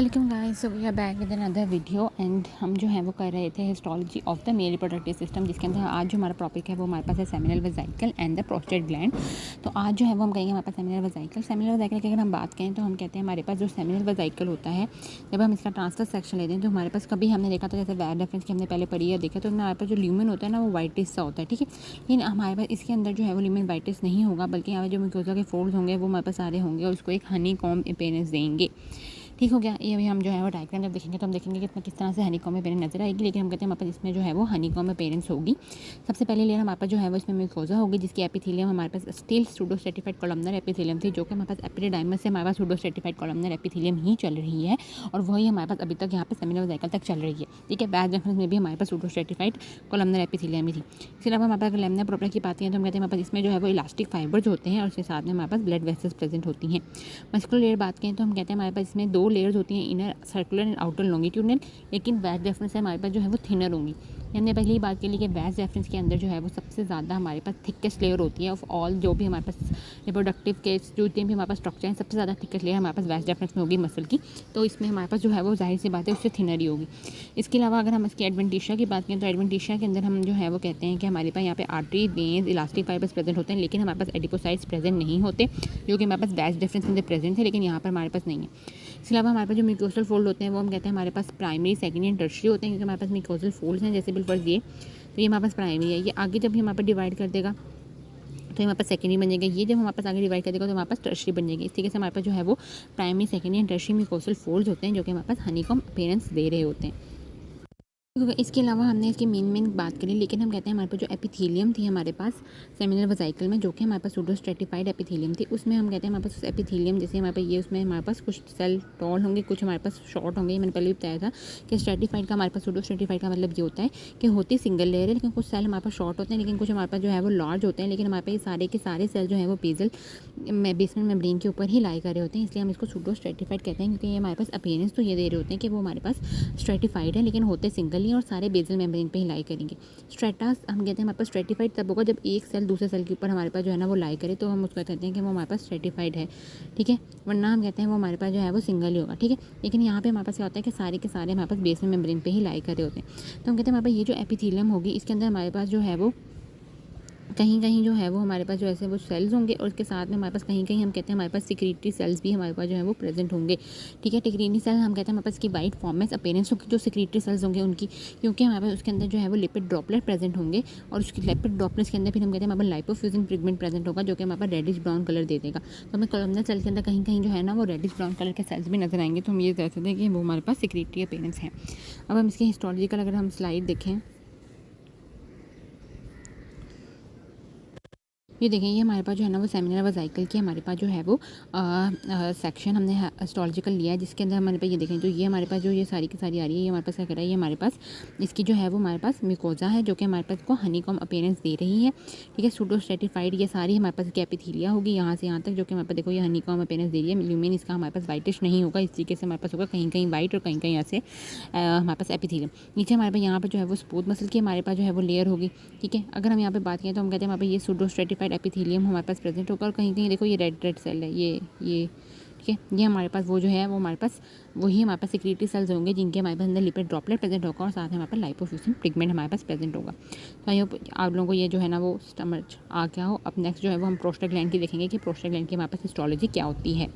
Welcome guys, so we are back with another video and हम जो है वो कर रहे थे histology of the male reproductive system, जिसके अंदर आज जो हमारा टॉपिक है वो हमारे पास है seminal vesicle and the prostate gland. तो आज जो है वो हम कहेंगे हमारे पास सेमिनल वेसिकल की अगर हम बात करें तो हम कहते हैं हमारे पास जो सेमिनल वेसिकल होता है, जब हम इसका ट्रांसफर सेक्शन लेते हैं तो हमारे पास कभी हमने देखा था, जैसे वैर रेफरेंस की हमने पहले पढ़ी है देखा, तो हमारे पास जो ल्यूमेन होता है ना वो वाइटिस सा होता है, ठीक है। लेकिन हमारे पास इसके अंदर जो है वो ल्यूमेन वाइटिस नहीं होगा, बल्कि यहाँ पे जो म्यूकोसा के फोल्ड्स होंगे वो हमारे पास सारे होंगे और उसको एक हनी कॉम्ब अपीयरेंस देंगे। ठीक हो गया। ये अभी हम जो है वो डायग्राम जब देखेंगे तो हम देखेंगे कि इसमें किस तरह से हनी कॉम्ब अपीयरेंस नजर आएगी, लेकिन हम कहते हैं हमारे पास इसमें जो है वो हनी कॉम्ब अपीयरेंस होगी। सबसे पहले लेयर हमारे पास जो है वो इसमें म्यूकोसा होगी, जिसकी एपिथेलियम हमारे पास still pseudo stratified columnar epithelium थी, जो कि हमारे पास एपिडिडाइमस से हमारे पास सूडो स्ट्रेटिफाइड कॉलमनर एपिथेलियम ही चल रही है और वही हमारे पास अभी तक यहाँ पे सेमिनल वेसिकल तक चल रही है, ठीक है। बैच रेफरेंस में भी हमारे पास सूडो स्ट्रेटिफाइड कॉलमनर एपिथेलियम ही थी। इसके अलावा हमारे पास लेमिना प्रोप्रा की बात करें तो हम कहते हैं हमारे पास इसमें जो है वो इलास्टिक फाइबर्स होते हैं और उसके साथ में हमारे पास ब्लड वेसल्स प्रेजेंट होती हैं। मस्कुलर लेयर बात करें तो हम कहते हैं हमारे पास इसमें दो लेयर्स होती हैं, inner circular and outer longitudinal, लेकिन बैच रेफरेंस से हमारे पास जो है वो थिनर होंगी। हमने पहले ही बात की ली कि बैच रेफरेंस के अंदर जो है वो सबसे ज़्यादा हमारे पास थिकेस्ट लेयर होती है ऑफ ऑल, जो भी हमारे पास रिप्रोडक्टिव के जो भी हमारे पास स्ट्रक्चर है, सबसे ज़्यादा थिकेस्ट लेयर हमारे पास बैच रेफरेंस में होगी मसल की, तो इसमें हमारे पास जो है वो जाहिर सी बात है उससे थिनर ही होगी। इसके अलावा अगर हम इसकी एडवेंटिशिया की बात करें तो एडवेंटिशिया के अंदर हम जो है वो कहते हैं कि हमारे पास यहाँ पे artery, veins, elastic fibres present होते हैं, लेकिन हमारे पास एडिपोसाइट्स प्रेजेंट नहीं होते, जो कि हमारे पास बैच रेफरेंस के अंदर प्रेजेंट है, लेकिन यहाँ पर हमारे पास नहीं है। इसके अलावा हमारे पास जो म्यूकोसल फोल्ड होते हैं वो हम कहते हैं हमारे पास प्राइमरी, सेकेंडरी एंड टर्शियरी होते हैं, क्योंकि हमारे पास म्यूकोसल फोल्ड्स हैं, जैसे बिल्कुल ये, तो ये हमारे पास प्राइमरी है। ये आगे जब भी हमारे पास डिवाइड कर देगा तो हमारे पास सेकेंडरी बन जाएगा, ये जब हमारे पास आगे डिवाइड कर देगा तो हमारे पास टर्शियरी बन जाएगी। इस तरीके से हमारे पास जो है वो primary, secondary and tertiary mucosal folds होते हैं, जो कि हमारे पास हनी कॉम्ब अपीयरेंस दे रहे होते हैं। इसके अलावा हमने इसकी मेन बात करी, लेकिन हम कहते हैं हमारे पास जो एपिथेलियम थी हमारे पास सेमिनल वेसिकल में, जो कि हमारे पास सूडो स्ट्रेटिफाइड एपिथेलियम थी, उसमें हम कहते हैं हमारे पास एपिथेलियम जैसे हमारे पास ये, उसमें हमारे पास कुछ सेल टॉल होंगे, कुछ हमारे पास शॉर्ट होंगे। मैंने पहले भी बताया था कि स्ट्रेटिफाइड का हमारे पास सूडो स्ट्रेटिफाइड का मतलब ये होता है कि होती सिंगल लेयर है, लेकिन कुछ सेल हमारे पास शॉर्ट होते हैं, लेकिन कुछ हमारे पास जो है वो लार्ज होते हैं, लेकिन हमारे पास ये सारे के सारे सेल जो है वो बेसल बेसमेंट मेम्ब्रेन के ऊपर ही लाई कर रहे होते हैं, इसलिए हम इसको सूडो स्ट्रेटिफाइड कहते हैं, क्योंकि ये हमारे पास अपीयरेंस तो ये दे रहे होते हैं कि वो हमारे पास स्ट्रेटिफाइड है, लेकिन होते सिंगल ही और सारे बेसल मेम्ब्रेन पे ही लाई करेंगे। स्ट्रेटास हम कहते हैं हमारे पास स्ट्रेटिफाइड तब होगा जब एक सेल दूसरे सेल के ऊपर हमारे पास जो है ना वो लाई करे, तो हम उसको कहते हैं कि वो हमारे पास स्ट्रेटिफाइड है, ठीक है। वरना हम कहते हैं वो हमारे पास जो है वो सिंगल ही होगा, ठीक है। लेकिन यहाँ पे हमारे पास क्या होता है कि सारे के सारे हमारे पास बेसमेंट मेम्ब्रेन पे ही लाई करे होते हैं, तो हम कहते हैं हमारे पास ये जो एपिथेलियम होगी इसके अंदर हमारे पास जो है वो कहीं कहीं जो है वो हमारे पास जो ऐसे वो सेल्स होंगे, और उसके साथ में हमारे पास कहीं कहीं हम कहते हैं हमारे पास सिक्रीटरी सेल्स भी हमारे पास जो है वो प्रेजेंट होंगे, ठीक है। सिक्रीटरी सेल हम कहते हैं हमारे पास की वाइट फॉर्म में अपीयरेंस होगी जो सिक्रीटरी सेल्स होंगे उनकी, क्योंकि हमारे पास उसके अंदर जो है वो लिपिड ड्रॉपलेट प्रेजेंट होंगे, और उसकी लिपिड ड्रॉपलेट्स के अंदर फिर हम कहते हैं हमारे लाइपोफ्यूजन पिगमेंट प्रेजेंट होगा, जो कि हमारे पास रेडिश ब्राउन कलर दे देगा। तो हमें कॉलमनर सेल के अंदर कहीं कहीं जो है ना वो रेडिश ब्राउन कलर के सेल्स भी नजर आएंगे, तो हम ये कह सकते हैं कि वो हमारे पास सिक्रीटरी अपीयरेंस है। अब हम इसकी हिस्टोलॉजिकल अगर हम स्लाइड देखें, ये देखें, ये हमारे पास जो है ना वो सेमिनल वेसिकल की हमारे पास जो है वो सेक्शन हमने हिस्टोलॉजिकल लिया है, जिसके अंदर हमारे पास ये देखें, जो ये हमारे पास जो ये सारी की सारी आ रही है, ये हमारे पास क्या कर रहा है, ये हमारे पास इसकी जो है वो हमारे पास म्यूकोसा है, जो कि हमारे पास को हनी कॉम्ब अपीयरेंस दे रही है, ठीक है। सूडो स्ट्रेटिफाइड ये सारी हमारे पास की एपिथेलिया होगी यहाँ से यहाँ तक, जो कि हमारे पास देखो ये हनी कॉम्ब अपीयरेंस दे रही है। ल्यूमेन इसका हमारे पास वाइटिश नहीं होगा, इस तरीके से हमारे पास होगा कहीं कहीं वाइट और कहीं कहीं ऐसे हमारे पास एपिथेलियम। नीचे हमारे पास यहाँ पर जो है वो स्मूथ मसल की हमारे पास जो है वो लेयर होगी, ठीक है। अगर हम यहाँ पे बात करें तो हम कहते हैं हमारे पास ये सूडो स्ट्रेटिफाइड एपिथेलियम हमारे पास प्रेजेंट होगा, और कहीं कहीं देखो ये रेड सेल है, ये ठीक है। ये हमारे पास वो जो है वो हमारे पास वही हमारे पास सिक्रीटरी सेल्स होंगे, जिनके हमारे पास अंदर लिपिड ड्रॉपलेट प्रेजेंट होगा, और साथ में हमारे पास लाइपोफ्यूजन पिगमेंट हमारे पास प्रेजेंट होगा। तो आई होप आप लोगों को ये जो है ना वो समझ आ गया हो। अब नेक्स्ट जो है वो हम प्रोस्टेट ग्लैंड की देखेंगे कि प्रोस्टेट ग्लैंड की हमारे पास हिस्टोलॉजी क्या होती है।